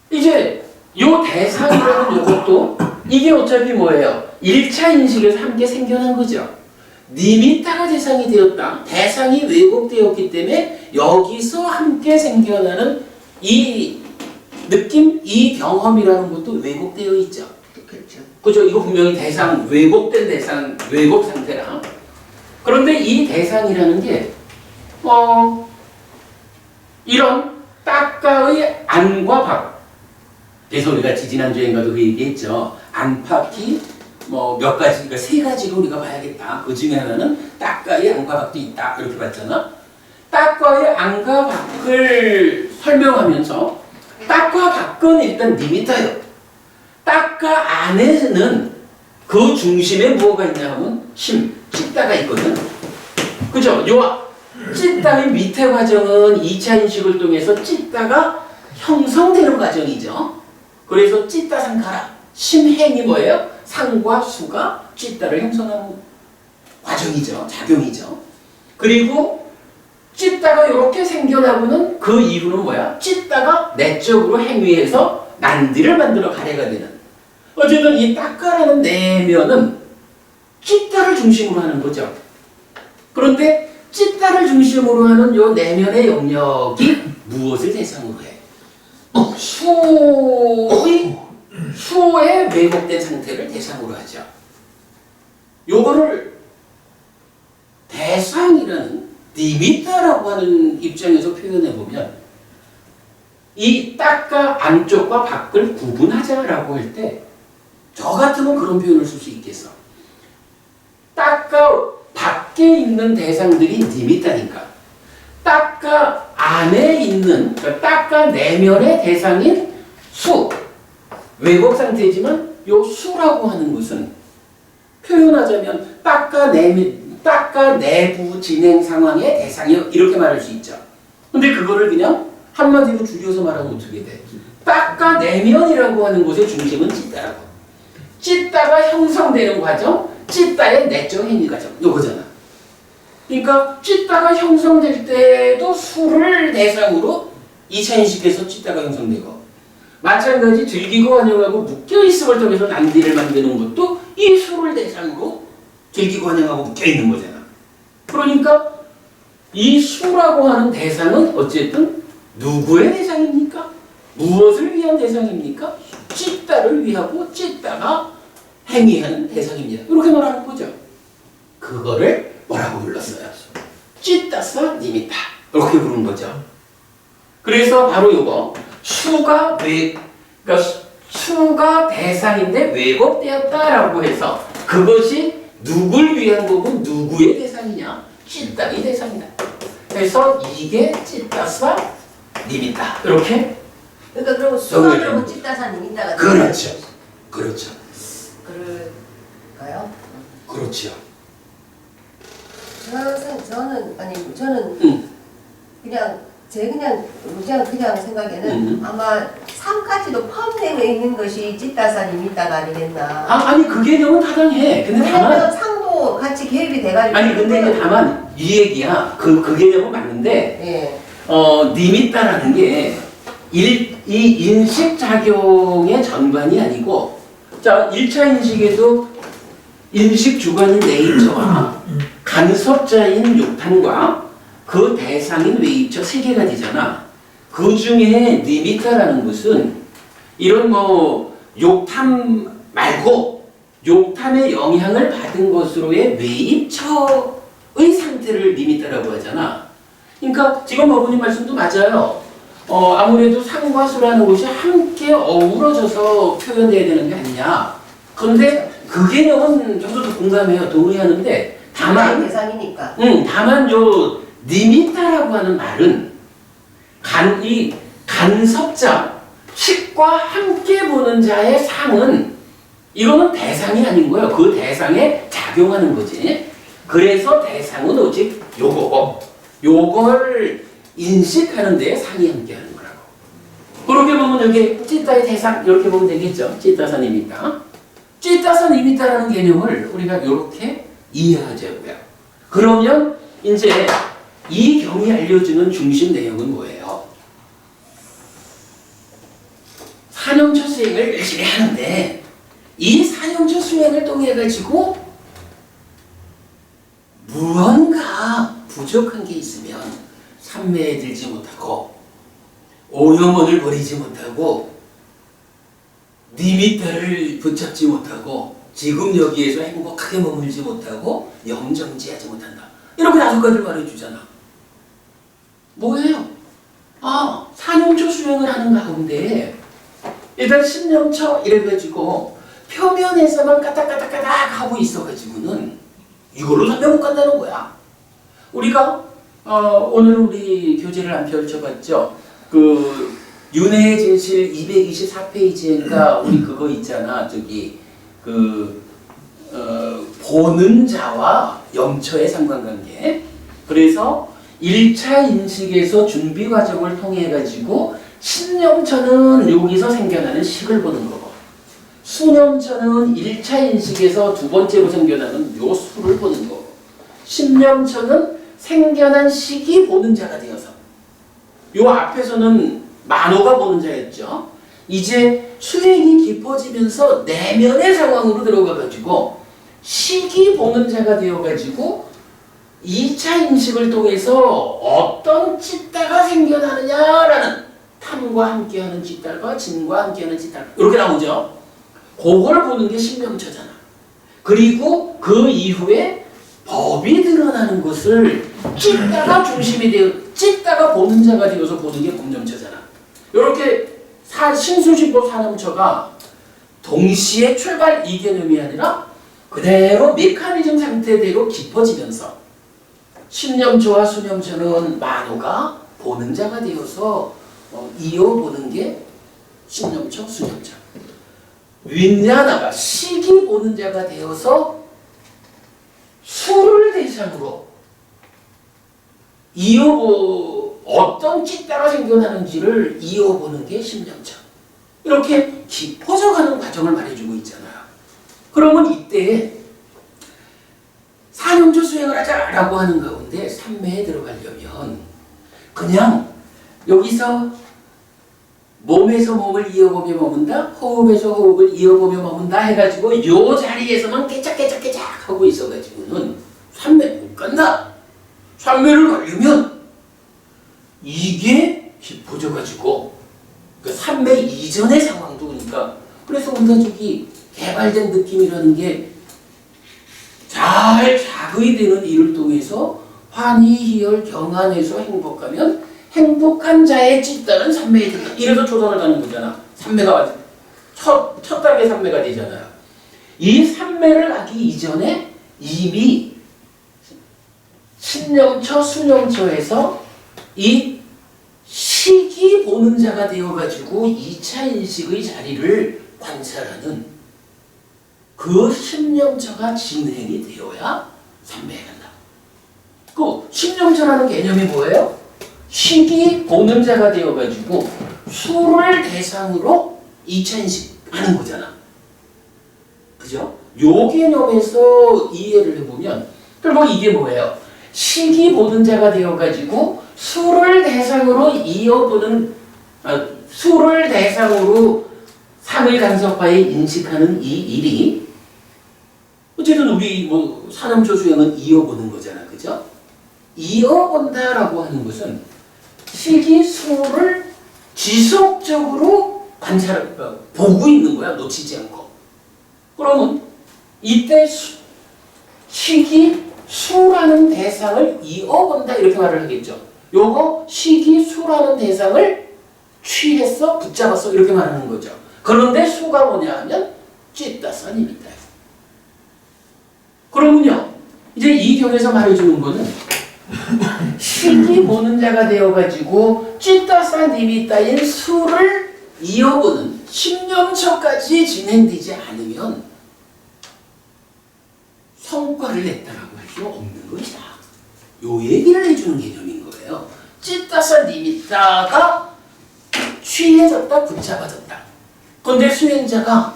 이제 요 대상이라는 요것도 이게 어차피 뭐예요? 1차 인식에서 함께 생겨난 거죠. 니미타가 대상이 되었다. 대상이 왜곡되었기 때문에 여기서 함께 생겨나는 이 느낌, 이 경험이라는 것도 왜곡되어 있죠.
그렇죠.
그죠? 이거 분명히 대상, 왜곡된 대상, 왜곡 상태라. 그런데 이 대상이라는 게, 이런 닦아의 안과 밖. 그래서 우리가 지난주에인가도 그 얘기했죠. 안팎이 몇 가지, 그러니까 세 가지로 우리가 봐야겠다. 그 중에 하나는 닦아의 안과 밖도 있다. 이렇게 봤잖아. 닦아의 안과 밖을 설명하면서 닦아 밖은 일단 니미타예요. 닦아 안에는 그 중심에 뭐가 있냐 하면 찢다가 있거든. 그죠? 요 찢다의 밑에 과정은 2차 인식을 통해서 찢다가 형성되는 과정이죠. 그래서 찢다 상카라. 심행이 뭐예요? 상과 수가 찢다를 형성하는 과정이죠. 작용이죠. 그리고 찢다가 이렇게 생겨나고는 그 이유는 뭐야? 찢다가 내적으로 행위해서 난디를 만들어 가래가 되는. 어쨌든 이 닦아라는 내면은 찢다를 중심으로 하는 거죠. 그런데 찢다를 중심으로 하는 요 내면의 영역이 무엇을 대상으로 해? 수의 왜곡된 상태를 대상으로 하죠. 요거를 대상이라는 니미타라고 하는 입장에서 표현해 보면 이 닦아 안쪽과 밖을 구분하자라고 할 때 저 같으면 그런 표현을 쓸 수 있겠어. 닦아 밖에 있는 대상들이 니미타니까 닦아 안에 있는 그러니까 닦아 내면의 대상인 수 왜곡 상태지만 요 수라고 하는 것은 표현하자면 닦아 내부 진행 상황의 대상이요 이렇게 말할 수 있죠. 근데 그거를 그냥 한마디로 줄여서 말하면 어떻게 돼? 닦아 내면이라고 하는 곳의 중심은 찢다라고. 찢다가 형성되는 과정, 찢다의 내적 행위 과정 요거잖아. 그러니까 찢다가 형성될 때도 수를 대상으로 2차 인식해서 찢다가 형성되고 마찬가지 들기고 환영하고 묶여있음을 통해서 난디를 만드는 것도 이 수를 대상으로 들기고 환영하고 묶여있는 거잖아. 그러니까 이 수라고 하는 대상은 어쨌든 누구의 대상입니까? 무엇을 위한 대상입니까? 찢다를 위하고 찢다가 행위하는 대상입니다. 이렇게 말하는 거죠. 그거를 뭐라고 불렀어요? 찢다사 니미타 이렇게 부른 거죠. 그래서 바로 이거 수가 그러니까 수가 대상인데 왜곡되었다라고 해서 그것이 누굴 위한 거고 누구의 대상이냐? 찢다의 대상이다. 그래서 이게 찢다사 니미타 이렇게.
그러니까 그러면 수가 그러면 찢다사 니미타가
그렇죠. 그렇죠.
그럴까요?
그렇죠.
저는 그냥 생각에는 아마 삶까지도 포함되어 있는 것이 찌따산 이미따가 아니겠나.
아니 그 개념은 타당해. 근데 다만
왜냐면 상도 같이 개입이 돼가지고.
아니 근데 이제 다만 이 얘기야. 그 개념은 맞는데
예.
니미따라는 게 이 인식 작용의 전반이 아니고 자 1차 인식에도 인식 주관인 네이처와 간섭자인 욕탄과 그 대상인 웨이처 세 개가 되잖아. 그 중에 니미따라는 것은 이런 뭐 욕탐 말고 욕탐의 영향을 받은 것으로의 웨이처의 상태를 니미따라고 하잖아. 그러니까 지금 어머님 말씀도 맞아요. 아무래도 상과 수라는 것이 함께 어우러져서 표현돼야 되는 게 아니냐. 그런데 그 개념은 저도 공감해요. 동의하는데 다만
대상이니까.
다만 요 니미따라고 하는 말은 이 간섭자, 식과 함께 보는 자의 상은 이거는 대상이 아닌 거예요. 그 대상에 작용하는 거지. 그래서 대상은 오직 요거고 요걸 인식하는 데에 상이 함께 하는 거라고. 그렇게 보면 여기 찌따의 대상 이렇게 보면 되겠죠. 찌따산 이미따. 찌따산 이미따라는 개념을 우리가 이렇게 이해하자고요. 그러면 이제 이 경이 알려주는 중심 내용은 뭐예요? 산영처 수행을 열심히 하는데 이 산영처 수행을 통해 가지고 무언가 부족한 게 있으면 삼매에 들지 못하고 오염원을 버리지 못하고 니미따를 붙잡지 못하고 지금 여기에서 행복하게 머물지 못하고 영정지하지 못한다. 이렇게 5가지를 말해주잖아. 뭐예요? 산영처 수행을 하는 가운데 일단 신영처 이래가지고 표면에서만 까딱까딱까딱 하고 있어가지고는 이걸로 설명 못 간다는 거야. 우리가 오늘 우리 교재를 안 펼쳐봤죠. 그 윤회의 진실 224페이지인가 우리 그거 있잖아. 저기 보는 자와 영처의 상관관계. 그래서 1차 인식에서 준비 과정을 통해 가지고 신영처는 여기서 생겨나는 식을 보는 거고 수영처는 1차 인식에서 두 번째로 생겨나는 요 수를 보는 거고 신영처는 생겨난 식이 보는 자가 되어서 요 앞에서는 만호가 보는 자였죠. 이제 수행이 깊어지면서 내면의 상황으로 들어가가지고 식이 보는 자가 되어가지고 2차 인식을 통해서 어떤 찌따가 생겨나느냐라는 탐과 함께하는 찌따가 진과 함께하는 찌따 이렇게 나오죠. 그걸 보는 게 신명처잖아. 그리고 그 이후에 법이 드러나는 것을 찌따가 중심이 되어 찌따가 보는 자가 되어서 보는 게 법념처잖아. 이렇게 신수신법 산엄처가 동시에 출발 이 개념이 아니라 그대로 메커니즘 상태대로 깊어지면서 신념처와 수념처는 만호가 보는 자가 되어서 이어보는 게 신념처, 수념처. 윈냐나가 식이 보는 자가 되어서 수를 대상으로 어떤 찌따가 생겨나는지를 이어보는 게 신념처. 이렇게 깊어져가는 과정을 말해주고 있잖아요. 그러면 이때 산영처 수행을 하자라고 하는 가운데 삼매에 들어가려면 그냥 여기서 몸에서 몸을 이어보며 머문다, 호흡에서 호흡을 이어보며 머문다 해가지고 요 자리에서만 깨짝깨짝깨짝 하고 있어가지고는 삼매 못 간다. 삼매를 가려면 이게 깊어져가지고 그 삼매 이전의 상황도 그러니까 그래서 우리가 저기 개발된 느낌이라는 게 잘 자의되는 일을 통해서 환희, 희열, 경안해서 행복하면 행복한 자의 찌따는 삼매에 든다. 이래서 초선을 가는 거잖아. 삼매가 첫 단계 삼매가 되잖아요. 이 삼매를 하기 이전에 이미 신념처, 수념처에서 이 식이 보는 자가 되어가지고 2차 인식의 자리를 관찰하는 그 신념처가 진행이 되어야 삼매에 간다. 그 신념처라는 개념이 뭐예요? 식이 보는 자가 되어가지고 수를 대상으로 2차인식 하는 거잖아. 그죠? 요 개념에서 이해를 해보면 결국 이게 뭐예요? 식이 보는 자가 되어가지고 수를 대상으로 이어보는 수를 대상으로 상을 간섭하에 인식하는 이 일이 어쨌든 우리 뭐 산음초 수행은 이어보는 거잖아, 그죠? 이어본다라고 하는 것은 식이 수를 지속적으로 보고 있는 거야, 놓치지 않고. 그러면 이때 식이 수라는 대상을 이어본다 이렇게 말을 하겠죠. 요거 식이 수라는 대상을 취했어, 붙잡았어 이렇게 말하는 거죠. 그런데 수가 뭐냐 하면 찌따산입니다. 그러면요, 이제 이 경에서 말해주는 거는 식이 보는 자가 되어가지고 찌따산이미따인 수를 이어보는 신념처까지 진행되지 않으면 성과를 냈다라고 할 수 없는 것이다. 요 얘기를 해주는 개념인 거예요. 찌따산이미따가 취해졌다, 붙잡아졌다. 그런데 수행자가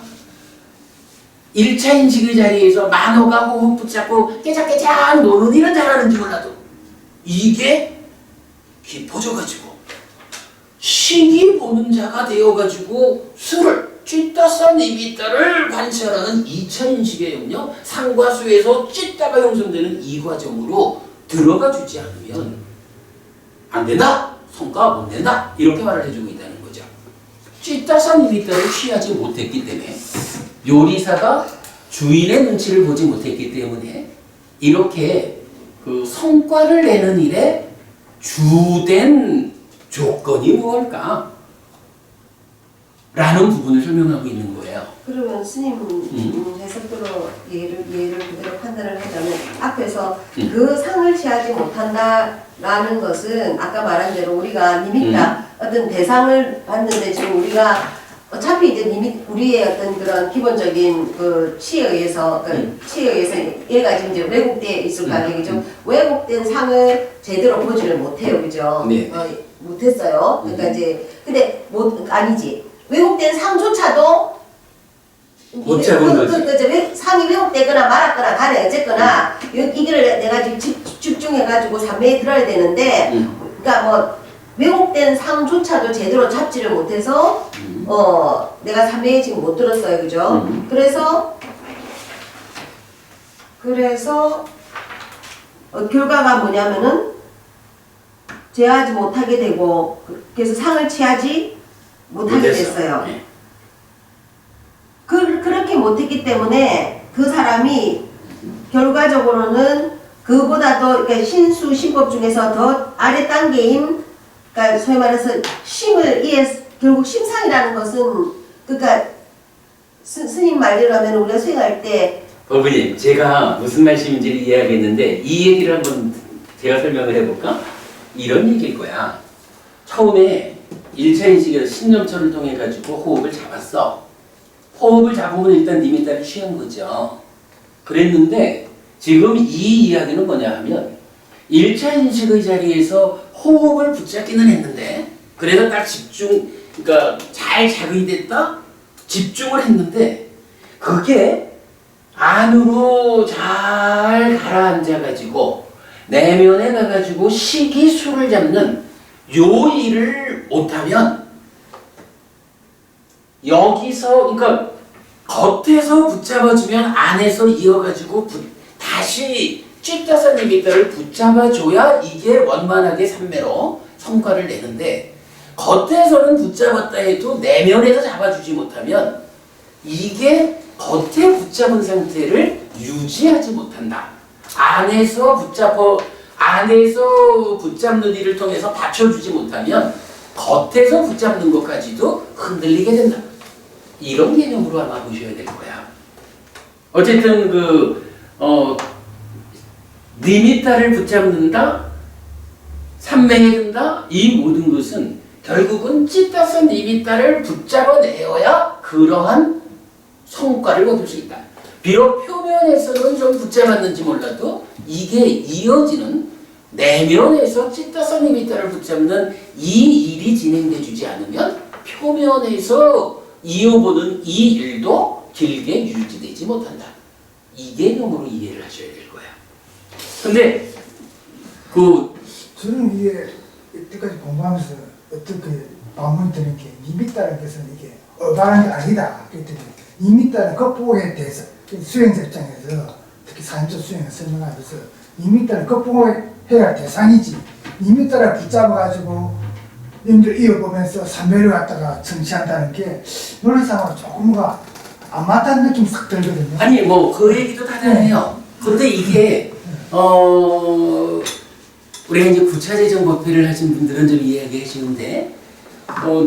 1차 인식의 자리에서 만호가 호흡 붙잡고 깨작깨작 노는 일은 잘하는지 몰라도 이게 깊어져가지고 식이 보는 자가 되어가지고 수를 찌따산 이미따를 관찰하는 2차 인식의 영역 상과 수에서 찌따가 형성되는 이 과정으로 들어가 주지 않으면 안 된다, 성과가 못 낸다 이렇게 말을 해주고 있다는 거죠. 찌따산 이미따를 취하지 못했기 때문에 요리사가 주인의 눈치를 보지 못했기 때문에 이렇게 그 성과를 내는 일에 주된 조건이 무엇일까? 라는 부분을 설명하고 있는 거예요.
그러면 스님 해석대로 예를 그대로 판단을 하자면 앞에서 그 상을 취하지 못한다라는 것은 아까 말한 대로 우리가 니미타 어떤 대상을 봤는데 지금 우리가 어차피 이제 우리의 어떤 그런 기본적인 그 치에 의해서 얘가 지금 이제 왜곡되어 있을 가능이죠. 왜곡된 상을 제대로 보지를 못해요, 그죠?
네.
못했어요. 그러니까 이제 근데 아니지. 왜곡된 상조차도
못 잡은 거지.
상이 왜곡되거나 말았거나 간에 어쨌거나 이거를 내가 지금 집중해가지고 삼매에 들어야 되는데, 그러니까 뭐 왜곡된 상조차도 제대로 잡지를 못해서 내가 삼매에 지금 못 들었어요, 그죠? 그래서 결과가 뭐냐면은 제어하지 못하게 되고 그래서 상을 취하지 못하게 됐어요.
네.
그렇게 못했기 때문에 그 사람이 결과적으로는 그보다도 그러니까 신수 신법 중에서 더 아래 단계인, 그러니까 소위 말해서 심을 결국 심상이라는 것은 그러니까 스님 말대로라면 우리가 수행할 때
법부님, 제가 무슨 말씀인지를 이해하겠는데 이 얘기를 한번 제가 설명을 해볼까? 이런 얘기일 거야. 처음에 1차 인식에서 신념처를 통해 가지고 호흡을 잡았어. 호흡을 잡으면 일단 니미따를 취한 거죠. 그랬는데 지금 이 이야기는 뭐냐 하면 1차 인식의 자리에서 호흡을 붙잡기는 했는데 그래서 딱 그러니까 잘 자극됐다? 집중을 했는데 그게 안으로 잘 가라앉아가지고 내면에 가가지고 식이수를 잡는 요 일을 못하면 여기서 그러니까 겉에서 붙잡아주면 안에서 이어가지고 다시 찌따산 니미따를 붙잡아줘야 이게 원만하게 삼매로 성과를 내는데 겉에서는 붙잡았다 해도 내면에서 잡아주지 못하면 이게 겉에 붙잡은 상태를 유지하지 못한다. 안에서 붙잡는 일을 통해서 받쳐주지 못하면 겉에서 붙잡는 것까지도 흔들리게 된다. 이런 개념으로 아마 보셔야 될 거야. 어쨌든 니미따를 붙잡는다, 삼매에 든다, 이 모든 것은 결국은 찌따산 니미따를 붙잡아내어야 그러한 성과를 거둘 수 있다. 비록 표면에서는 좀 붙잡았는지 몰라도 이게 이어지는 내면에서 찌따서 니미따를 붙잡는 이 일이 진행돼 주지 않으면 표면에서 이어보는 이 일도 길게 유지되지 못한다. 이 개념으로 이해를 하셔야 될 거야. 근데
저는 이게 이때까지 공부하면서 어떻게 반문이 드는 게 니미따라는 것은 이게 어반한 게 아니다. 그랬더니 니미따는 극복에 대해서 수행자 입장에서 특히 4인조 수행을 설명하면서 니미따는 극복해야 할 대상이지. 니미따를 붙잡아가지고 님들 이어보면서 삼매를 갖다가 정치한다는 게 논리상으로 조금 뭔가 안 맞다는 느낌이 싹 들거든요.
아니 뭐 그 얘기도 다르네요. 근데 이게 우리가 이제 구차재정 법회를 하신 분들은 좀 이해하기 쉬운데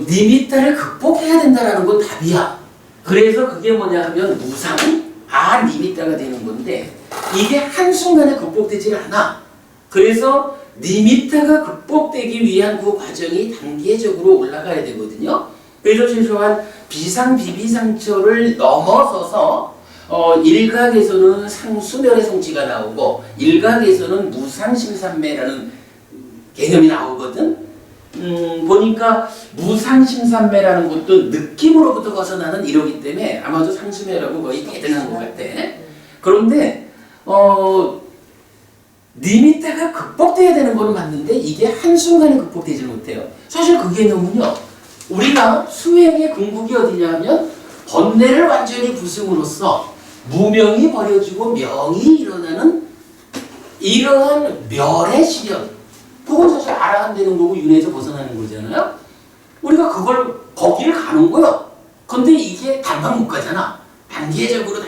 니미따를 극복해야 된다라는 건 답이야. 그래서 그게 뭐냐 하면 무상 니미따가 되는 건데 이게 한순간에 극복되질 않아. 그래서 니미따가 극복되기 위한 그 과정이 단계적으로 올라가야 되거든요. 그래서 최소한 비상 비비상처를 넘어서서 일각에서는 상수멸의 성취가 나오고 일각에서는 무상심산매라는 개념이 나오거든. 보니까 무상심산매라는 것도 느낌으로부터 벗어나는 이러기 때문에 아마도 상수멸하고 거의 대등한 것 같아. 그런데 니미따가 극복돼야 되는 건 맞는데 이게 한순간에 극복되지 못해요. 사실 그 개념은요. 우리가 수행의 궁극이 어디냐 하면 번뇌를 완전히 부승으로써 무명이 버려지고 명이 일어나는 이러한 멸의 시련. 그건 사실 알아간다는 거고 윤회에서 벗어나는 거잖아요. 우리가 거기를 가는 거요. 근데 이게 단방 못 가잖아. 단계적으로.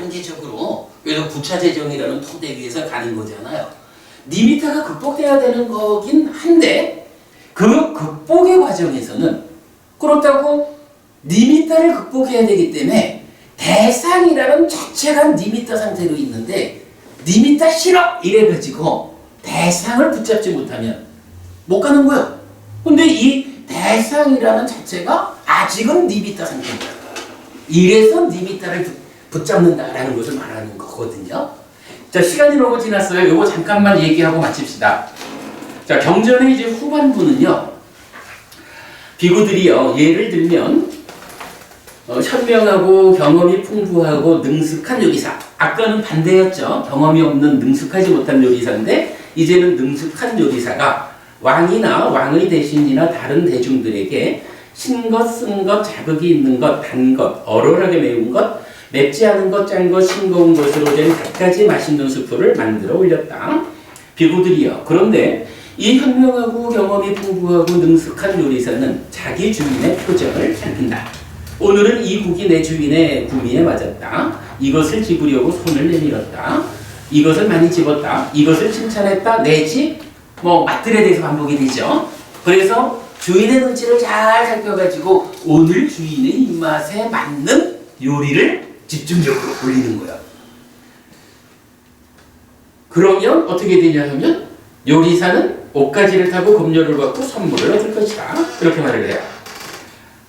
그래서 구차재정이라는 토대 위에서 가는 거잖아요. 니미따가 극복돼야 되는 거긴 한데 그 극복의 과정에서는 그렇다고 니미따를 극복해야 되기 때문에 대상이라는 자체가 니미따 상태로 있는데 니미따 싫어! 이래가지고 대상을 붙잡지 못하면 못 가는 거야. 근데 이 대상이라는 자체가 아직은 니미따 상태입니다. 이래서 니미따를 붙잡는다라는 것을 말하는 거거든요. 자, 시간이 너무 지났어요. 이거 잠깐만 얘기하고 마칩시다. 자, 경전의 이제 후반부는요. 비구들이요. 예를 들면 현명하고 경험이 풍부하고 능숙한 요리사. 아까는 반대였죠. 경험이 없는 능숙하지 못한 요리사인데 이제는 능숙한 요리사가 왕이나 왕의 대신이나 다른 대중들에게 신것, 쓴것, 자극이 있는 것, 단 것, 얼얼하게 매운 것, 맵지 않은 것, 짠 것, 싱거운 것으로 된 100가지 맛있는 수프를 만들어 올렸다. 비구들이여. 그런데 이 현명하고 경험이 풍부하고 능숙한 요리사는 자기 주인의 표정을 살핀다. 오늘은 이 국이 내 주인의 구미에 맞았다. 이것을 집으려고 손을 내밀었다. 이것을 많이 집었다. 이것을 칭찬했다. 내지 맛들에 대해서 반복이 되죠. 그래서 주인의 눈치를 잘 살펴가지고 오늘 주인의 입맛에 맞는 요리를 집중적으로 올리는 거야. 그러면 어떻게 되냐 하면 요리사는 옷가지를 타고 금료를 받고 선물을 얻을 것이다. 이렇게 말을 해요.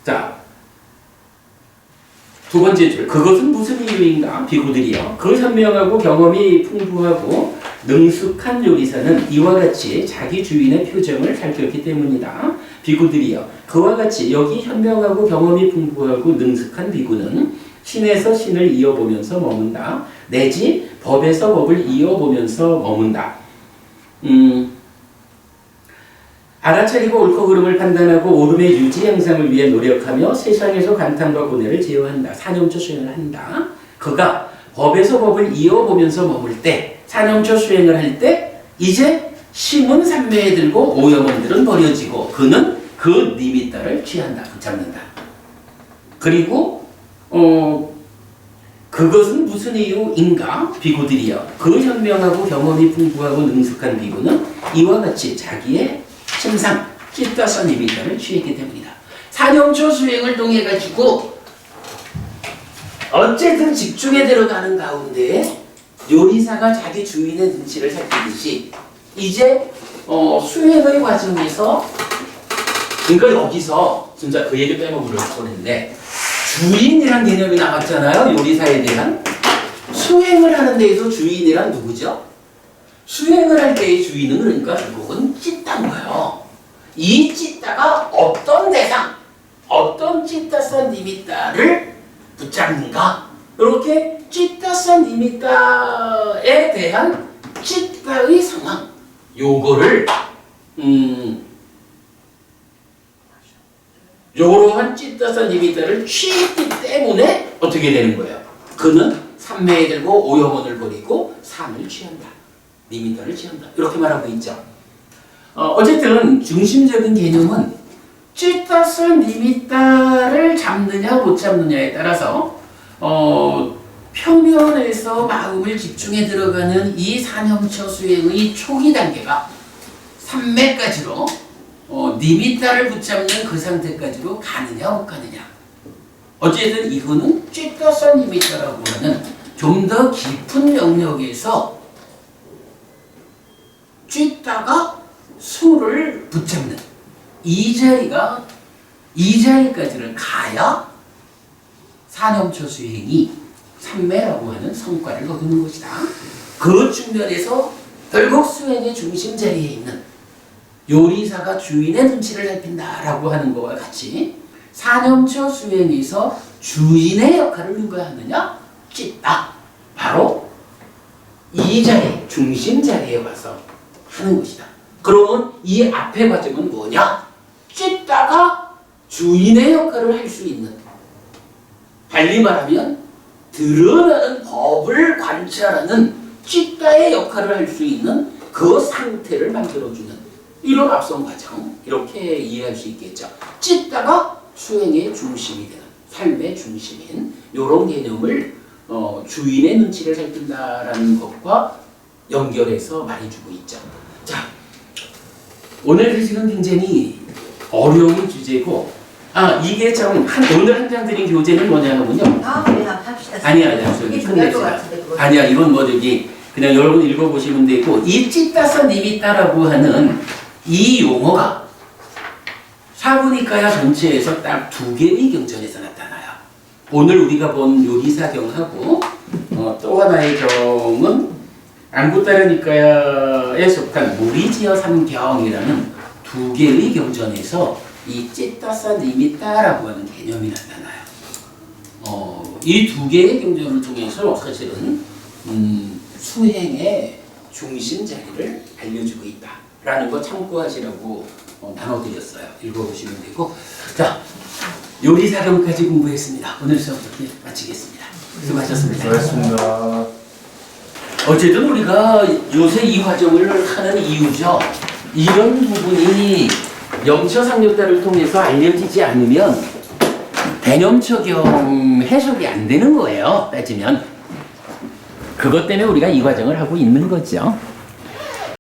자, 두 번째 줄. 그것은 무슨 이유인가? 비구들이요. 그 현명하고 경험이 풍부하고 능숙한 요리사는 이와 같이 자기 주인의 표정을 살폈기 때문이다. 비구들이요. 그와 같이 여기 현명하고 경험이 풍부하고 능숙한 비구는 신에서 신을 이어보면서 머문다. 내지 법에서 법을 이어보면서 머문다. 알아차리고 옳고 그름을 판단하고 옳음의 유지 향상을 위해 노력하며 세상에서 간탐과 고뇌를 제어한다. 사념초 수행을 한다. 그가 법에서 법을 이어보면서 머물 때 사념초 수행을 할 때 이제 심은 삼매에 들고 오염원들은 버려지고 그는 그 니미따를 취한다. 붙잡는다. 그리고 그것은 무슨 이유인가? 비구들이여. 그 현명하고 경험이 풍부하고 능숙한 비구는 이와 같이 자기의 심상, 찌따서 니미따를 취했기 때문이다. 사념초 수행을 통해 가지고 어쨌든 집중에 들어가는 가운데 요리사가 자기 주인의 눈치를 살피듯이 이제 수행의 과정에서 그러니까 여기서 진짜 그 얘기 빼먹으려고 뻔했는데 주인이란 개념이 나왔잖아요. 요리사에 대한 수행을 하는 데에서 주인이란 누구죠? 수행을 할 때의 주의는 그러니까 결국은 찢다인 거예요. 이 찢다가 어떤 대상, 어떤 찢다선 니미따를 붙잡는가? 이렇게 찢다선 니미따에 대한 찢다의 상황, 요거를 요러한 찢다선 니미따를 취했기 때문에 어떻게 되는 거예요? 그는 삼매에 들고 오염원을 버리고 산을 취한다. 니미따를 취한다. 이렇게 말하고 있죠. 어쨌든 중심적인 개념은 찢다선 니미따를 잡느냐 못 잡느냐에 따라서 표면에서 마음을 집중해 들어가는 이 사념처 수행의 초기 단계가 삼매까지로 니미따를 붙잡는 그 상태까지로 가느냐 못 가느냐. 어쨌든 이거는 찢다선 니미따라고 하는 좀 더 깊은 영역에서 찢다가 수를 붙잡는 이 자리까지를 가야 사념처 수행이 삼매라고 하는 성과를 거두는 것이다. 그 측면에서 결국 수행의 중심 자리에 있는 요리사가 주인의 눈치를 살핀다라고 하는 것과 같이 사념처 수행에서 주인의 역할을 누가 하느냐? 찢다. 바로 이 자리, 중심 자리에 와서 하는 것이다. 그러면 이 앞의 과정은 뭐냐? 찢다가 주인의 역할을 할 수 있는, 달리 말하면 드러나는 법을 관찰하는 찢다의 역할을 할 수 있는 그 상태를 만들어주는 이런 앞선 과정, 이렇게 이해할 수 있겠죠. 찢다가 수행의 중심이 되는, 삶의 중심인 이런 개념을 주인의 눈치를 살핀다라는 것과 연결해서 말해주고 있죠. 자, 오늘 교재는 굉장히 어려운 주제고, 이게 좀 오늘 한 장 드린 교재는 뭐냐면요.
다음에 합시다.
아니야,
이게
저기
중요할 것
끝냈어요.
같은데 그거.
아니야, 이건 뭐 저기 그냥 여러분 읽어보시면 되고, 이 찢다선 니미따라고 하는 이 용어가 사부니까야 전체에서 딱 두 개의 경전에서 나타나요. 오늘 우리가 본 요리사경하고 또 하나의 경은 안구따르니까야에 속한 무리지어 삼경이라는 두 개의 경전에서 이 찢다선 니미따라고 하는 개념이 나타나요. 이 두 개의 경전을 통해서 사실은 수행의 중심 자리를 알려주고 있다라는 거 참고하시라고 나눠드렸어요. 읽어보시면 되고, 자, 요리사경까지 공부했습니다. 오늘 수업 이렇게 마치겠습니다. 수고하셨습니다.
수고하셨습니다.
어쨌든 우리가 요새 이 과정을 하는 이유죠. 이런 부분이 영처상육다를 통해서 알려지지 않으면 개념처경 해석이 안 되는 거예요. 따지면 그것 때문에 우리가 이 과정을 하고 있는 거죠.